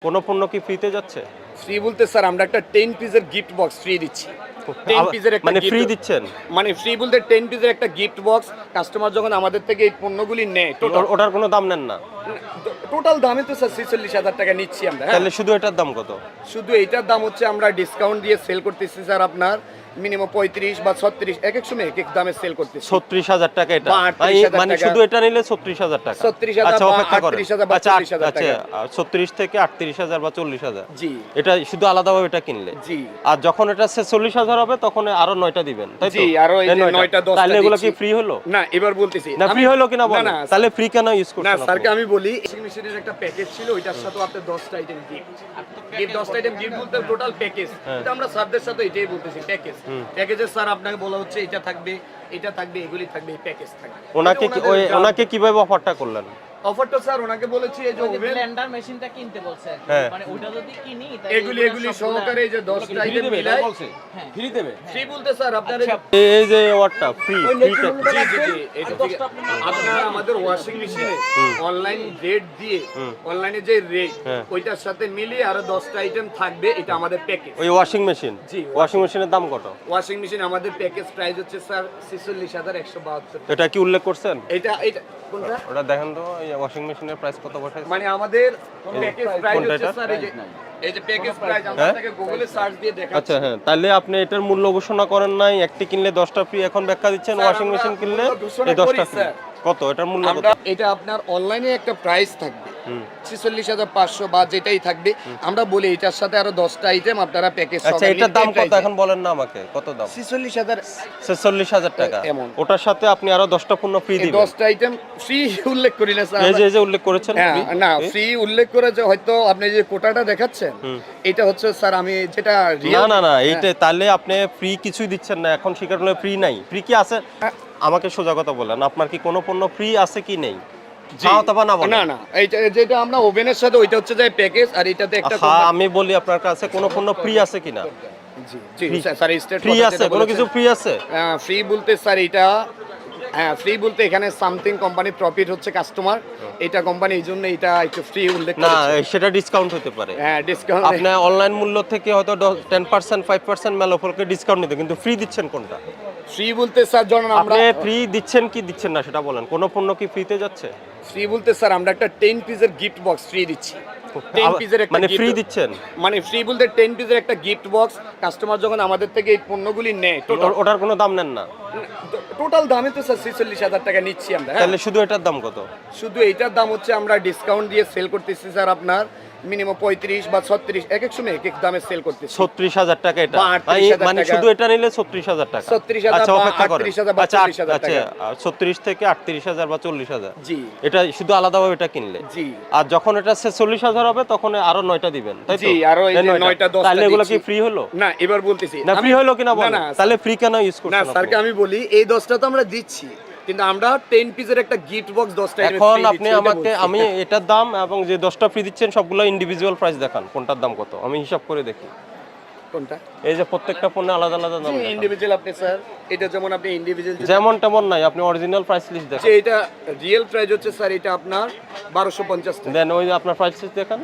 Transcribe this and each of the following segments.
কোনো পণ্য কি ফ্রিতে যাচ্ছে? ফ্রি বলতে স্যার আমরা একটা 10 পিসের গিফট বক্স ফ্রি দিচ্ছি। 10 পিসের একটা মানে gift- ফ্রি দিচ্ছেন? মানে ফ্রি বলতে 10 পিসের একটা গিফট বক্স কাস্টমার যখন আমাদের থেকে এই পণ্যগুলি নেয় ওটার কোনো দাম নেন না? টোটাল দামে তো স্যার 46,000 টাকা নিচ্ছি আমরা। হ্যাঁ? তাহলে শুধু এটার দাম কত? শুধু এইটার দাম হচ্ছে আমরা ডিসকাউন্ট দিয়ে সেল করতেছি স্যার আপনার মিনিমাম 35 বা 36 এক এক সময় এক এক দামে সেল করতেছি। 36,000 টাকা এটা? বা 38,000 মানে টাকা। শুধু এটা নিলে 36,000 টাকা? 36,000 আচ্ছা, বা অপেক্ষা করেন। 38,000 বা আচ্ছা, 40,000 টাকা। 36 থেকে 38,000 বা 40,000। জি এটা শুধু আলাদাভাবে এটা কিনলে? জি। আর যখন এটা 46,000 হবে তখন আরো 9টা দিবেন, তাই তো? জি, আরো এই যে 9টা 10টা তাহলে এগুলো কি দিচ্ছি। ফ্রি হলো? না এবার বলতেছি না ফ্রি হলো কিনা না, বলেন? না, তাহলে ফ্রি কেন ইউজ না করছেন? স্যারকে আমি বলি ওয়াশিং মেশিনের একটা প্যাকেজ ছিল ওইটার সাথে আপনার 10টা আইটেম গিফট 10টা আইটেম গিফট বলতে টোটাল প্যাকেজ এটা আমরা স্যারদের সাথে এটাই বলতেছি প্যাকেজ প্যাকেজে স্যার আপনাকে বলা হচ্ছে এটা থাকবে এগুলি থাকবে এই প্যাকেজ থাকবে ওনাকে কিভাবে অফারটা করলেন? অফারটা স্যার ওনাকে বলেছি এই যে ওভেন ব্লেন্ডার মেশিনটা কিনতে বলছে হ্যাঁ। মানে ওটা যদি কিনি তাহলে এগুলি সহকারে এই যে 10টা আইটেম মিলাই ফ্রি দেবে ফ্রি বলতে স্যার আপনার এই যে অফারটা ফ্রি জি এটা থেকে আপনার আমাদের ওয়াশিং মেশিনে অনলাইন রেট দিয়ে অনলাইনে যে রেট হ্যাঁ। ওইটার সাথে মিলিয়ে আরো 10টা আইটেম থাকবে এটা আমাদের প্যাকেজ ওই ওয়াশিং মেশিন? জি। ওয়াশিং মেশিনের দাম কত? ওয়াশিং মেশিন আমাদের প্যাকেজ প্রাইস হচ্ছে স্যার 46,172 এটা কি উল্লেখ করছেন? এটা কোনটা ওটা দেখেন তো, এই ওয়াশিং মেশিনের প্রাইস কত বসাইছে? মানে আমাদের প্যাকেজ প্রাইস কোনটা হচ্ছে এটা? স্যার এই যে প্যাকেজ প্রাইস আমরা হ্যাঁ? আপনাকে গুগলে সার্চ দিয়ে দেখাচ্ছি আচ্ছা হ্যাঁ, তাহলে আপনি এটার মূল্য ঘোষণা করেন নাই, একটি কিনলে 10টা ফ্রি, এখন ব্যাখ্যা দিচ্ছেন স্যার, ওয়াশিং আমরা মেশিন কিনলে মূল্য ঘোষণা এই 10টা করি, ফ্রি। স্যার। কত এটার মূল্য কত? আমরা এটা আপনার অনলাইনে একটা প্রাইস থাকবে 46,500 বা যেটাই থাকবে আমরা বলি এটার সাথে আরো 10টা আইটেম আপনারা প্যাকেজ আচ্ছা, এটার দাম কত এখন বলেন না আমাকে, কত দাম? 46,000 46,000 টাকা। এমন। ওটার সাথে আপনি আরো 10টা পণ্য ফ্রি এই দিবেন? 10টা আইটেম ফ্রি উল্লেখ করি না স্যার এই যে উল্লেখ করেছেন হ্যাঁ free? না ফ্রি উল্লেখ করে যে হয়তো আপনি যে কোটাটা দেখাচ্ছেন এটা হচ্ছে স্যার আমি যেটা না real- না না, হ্যাঁ। এইটা তাহলে আপনি ফ্রি কিছুই দিচ্ছেন না, এখন স্বীকার করলে ফ্রি নাই। ফ্রি কি আছে আমাকে সোজা কথা বলেন, আপনার কি কোনো পণ্য ফ্রি আছে কি নেই? জি। হ্যাঁ অথবা না বলেন। না না এইটা যেটা আমরা ওভেনের সাথে ওইটা হচ্ছে যে প্যাকেজ আর এটাতে একটা হ্যাঁ, আমি বলি আপনার কাছে কোনো পণ্য ফ্রি আছে কিনা? জি জি স্যার স্টেট ফ্রি আছে? কোনো কিছু ফ্রি আছে? ফ্রি বলতে স্যার এটা হ্যাঁ ফ্রি বলতে এখানে সামথিং কোম্পানি প্রফিট হচ্ছে কাস্টমার এটা কোম্পানি এই জন্য এটা একটু ফ্রি উল্লেখ না, করেছে সেটা ডিসকাউন্ট হতে পারে। হ্যাঁ ডিসকাউন্ট আপনি অনলাইন মূল্য থেকে হয়তো 10% 5% মেলোফলকে ডিসকাউন্ট নিতে, কিন্তু ফ্রি দিচ্ছেন কোনটা? ফ্রি বলতে স্যার যখন আমরা আপনি ফ্রি দিচ্ছেন কি দিচ্ছেন না সেটা বলেন। কোনো পণ্য কি ফ্রিতে যাচ্ছে? ফ্রি বলতে স্যার আমরা একটা 10 পিসের গিফট বক্স ফ্রি দিচ্ছি 10 পিসের একটা মানে gift- ফ্রি দিচ্ছেন? মানে ফ্রি বলতে 10 পিসের একটা গিফট বক্স কাস্টমার যখন আমাদের থেকে এই পণ্যগুলি নেয় ওটার কোনো দাম নেন না? টোটাল দামে তো স্যার 46,000 টাকা নিচ্ছি আমরা। হ্যাঁ? তাহলে শুধু এটার দাম কত? শুধু এইটার দাম হচ্ছে আমরা ডিসকাউন্ট দিয়ে সেল করতেছি স্যার আপনার মিনিমাম 35 বা 36 এক এক সময় এক এক দামে সেল করতেছি 36,000 টাকা এটা? বা 38,000 মানে টাকা। শুধু এটা নিলে 36,000 টাকা? 36,000 আচ্ছা, বা অপেক্ষা করেন। 38,000 বা আচ্ছা 40,000 টাকা। 36 থেকে 38,000 বা 40,000। জি এটা শুধু আলাদাভাবে এটা কিনলে? জি আর যখন এটা 46,000 হবে তখন আরো 9টা দিবেন, তাই তো? জি, আরো এই যে 9টা 10টা তাহলে এগুলো কি দিচ্ছি। ফ্রি হলো? না এবার বলতেছি না ফ্রি হলো কিনা না, বলেন? না, তাহলে ফ্রি কেন ইউজ না করছেন স্যারকে আপনি? আমি বলি এই 10টা তো আমরা দিচ্ছি কিন্তু আমরা 10 পিসের একটা গিফট বক্স 10টা এখন আপনি আমাকে আমি এটার দাম এবং যে 10টা ফ্রি দিচ্ছেন সবগুলো ইন্ডিভিজুয়াল প্রাইস দেখান, কোনটার দাম কত আমি হিসাব করে দেখি। কোনটা এই যে প্রত্যেকটা পণ্যে আলাদা আলাদা দাম দেখান। ইন্ডিভিজুয়াল আপনি স্যার এটা যেমন আপনি ইন্ডিভিজুয়াল যেমন তেমন নাই, আপনি অরিজিনাল প্রাইস লিস্ট যে দেখান। এটা রিয়েল প্রাইস হচ্ছে স্যার এটা আপনার 1250 টাকা দেন ওই যে আপনার প্রাইস লিস্ট দেখান।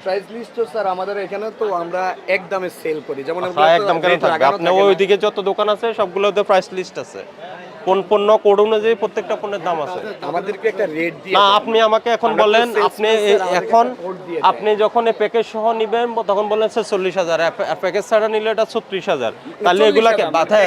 প্রাইস লিস্ট তো স্যার আমাদের এখানে তো আমরা এক দামে সেল করি যেমন হ্যাঁ, একদম কেন থাকবে? আপনি ওইদিকে যত দোকান আছে সবগুলোতে প্রাইস লিস্ট আছে, কোন পণ্য কোড অনুযায়ী প্রত্যেকটা পণ্যের দাম আছে। আমাদেরকে একটা রেট দিয়ে না আপনি আমাকে এখন আমরা তো বলেন, sales আপনি man, স্যার, আমাদেরকে এখন একটা code দিয়ে আপনি যখন এই প্যাকেজ সহ নিবেন তখন বললেন 46,000, প্যাকেজ ছাড়া নিলে এটা 36,000, তাহলে এগুলাকে বাধা,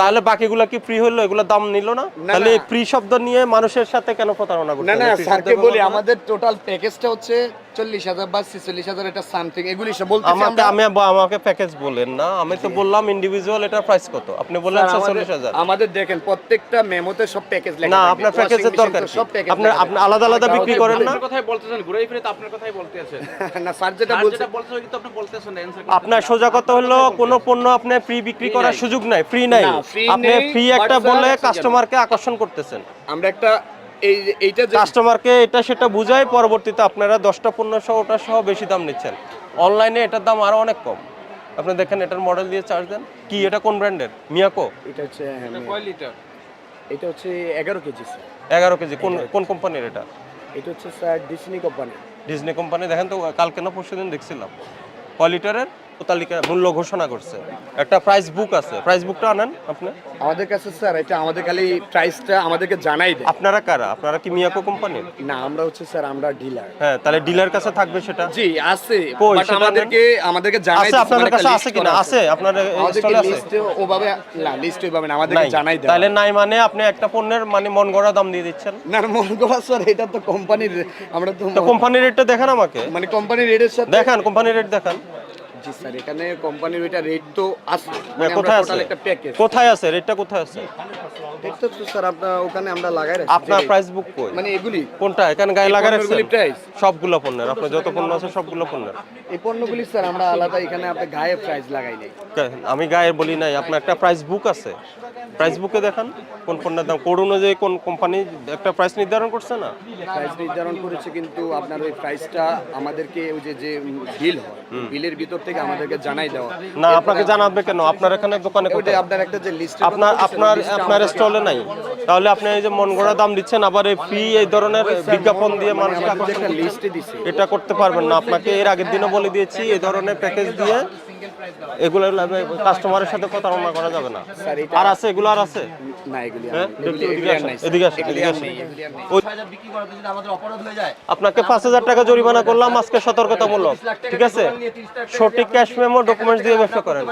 তাহলে বাকিগুলা কি ফ্রি হলো? এগুলোর দাম নিল না? না, তাহলে না। এই ফ্রি শব্দ নিয়ে মানুষের সাথে কেন প্রতারণা করছেন? না না free স্যারকে শব্দের বলি ব্যবহার- আমাদের টোটাল প্যাকেজটা হচ্ছে 40,000 বা 46,000 এটা সামথিং এগুলি সব বলতেছি আমাকে আমরা আমাকে প্যাকেজ বলেন না, আমি তো বললাম ইন্ডিভিজুয়াল এটার প্রাইস কত, আপনি বললেন স্যার, 46,000। আমাদের দেখেন প্রত্যেকটা মেমোতে সব প্যাকেজ লেখা না থাকবে। আপনার Washing প্যাকেজের machine দরকার তো কি? সব প্যাকেজ আপনি আপনি আলাদা আলাদা বিক্রি করেন না? আপনার কথাই বলতেছেন ঘুরাই ফিরে তো আপনার কথাই বলতে আছেন না স্যার যেটা আর বলছে যেটা বলতেছেন কিন্তু আপনি বলতেছেন না answer আপনার সোজা কথা হলো কোনো পণ্য আপনি ফ্রি বিক্রি করার সুযোগ নাই, ফ্রি নাই। না, free আপনি নেই, ফ্রি but একটা sir, বলে একটা কাস্টমারকে আকর্ষণ করতেছেন, আমরা একটা এইটা যে কাস্টমারকে এটা সেটা বুঝাই পরবর্তীতে আপনারা 10টা পণ্য সহ ওটা সহ বেশি দাম নিচ্ছেন। অনলাইনে এটার দাম আরো অনেক কম। আপনি দেখেন এটার মডেল দিয়ে চার্জ দেন। কি এটা কোন ব্র্যান্ডের? মিয়াকো? এটা হচ্ছে কয় লিটার এটা হচ্ছে 11 কেজি স্যার 11 কেজি। কোন কোন কোম্পানির এটা? এটা হচ্ছে sir Disney company Disney company দেখেন তো, কালকে না পরশুদিন দেখছিলাম কয় লিটারের তালিকা মূল্য ঘোষণা করছে। একটা প্রাইস বুক আছে, প্রাইস বুকটা আনেন আপনি। আমাদের কাছে স্যার এটা আমাদের খালি প্রাইসটা আমাদেরকে জানাই দেয়। আপনারা কারা? আপনারা কি মিয়াকো কোম্পানির? না, আমরা হচ্ছে স্যার আমরা ডিলার। হ্যাঁ, তাহলে ডিলার কাছে থাকবে সেটা। জি আছে, কই বাট সেটা আমাদেরকে জানাই আছে, আপনাদের কাছে আছে কিনা? আছে, আপনার স্টলে আছে? লিস্টে ওভাবে না, লিস্টে ওভাবে না, আমাদেরকে নাই। জানাই দেয়। তাহলে নাই মানে আপনি একটা পণ্যের মানে মন গড়া দাম দিয়ে দিচ্ছেন। না মনে করা স্যার, এটা তো কোম্পানির, আমরা তো তো কোম্পানির রেটটা দেখেন আমাকে, মানে কোম্পানির রেটের সাথে দেখান কোম্পানির রেট দেখান। জি স্যার, এখানে কোম্পানির ওইটা রেট তো আছে, মানে আমরা কোথায় আছে? টোটাল একটা প্যাকেজ। কোথায় আছে রেটটা? কোথায় আছে এটা তো স্যার আপনার ওখানে আমরা লাগাই রাখছি। আপনার প্রাইস বুক কই? মানে এগুলি কোনটা এখানে গায়ে লাগা রাখছেন? পণ্যগুলি প্রাইস সবগুলো পণ্যের, আপনার যত পণ্য আছে সবগুলো পণ্যের। এই পণ্যগুলি স্যার আমরা আলাদা এখানে আপনি গায়ে প্রাইস লাগাই নাই। আমি গায়ে বলি নাই, আপনার একটা প্রাইস বুক আছে, প্রাইস বুকে দেখান কোন পণ্যের দাম, কোড অনুযায়ী কোন কোম্পানি একটা প্রাইস নির্ধারণ করছে না? প্রাইস নির্ধারণ করেছে, কিন্তু আপনার ওই প্রাইসটা আমাদেরকে ওই যে বিল হয়, বিলের ভিতর থেকে আমাদেরকে জানাই দেওয়া। না, আপনাকে জানাবে কেন? আপনার এখানে দোকানে ওইটা কোথায়? আপনার একটা যে লিস্ট আপনার স্টলে নাই, তাহলে আপনি এই যে মন গড়া দাম দিচ্ছেন, আবার এই ফ্রি এই ধরনের বিজ্ঞাপন দিয়ে মানুষকে আকর্ষণ একটা করছেন। লিস্টে দিছে। এটা করতে পারবেন না। আপনাকে এর আগের দিনও বলে দিয়েছি, এই ধরনের প্যাকেজ দিয়ে এগুলো কাস্টমারের সাথে প্রতারণা করা যাবে না। স্যার এটা আর আছে, এগুলো আর আছে। না, এগুলি হ্যাঁ, এগুলি এদিকে আসেন, নাই, এদিকে আসেন, এদিকে আসেন। এগুলি আর নাই। ওই বিক্রি করাতে যদি আমাদের অপরাধ হয়ে যায়, আপনাকে 5,000 টাকা জরিমানা করলাম আজকে সতর্কতামূলক, ঠিক আছে? সঠিক ক্যাশ মেমো ডকুমেন্টস দিয়ে ব্যবসা করেন।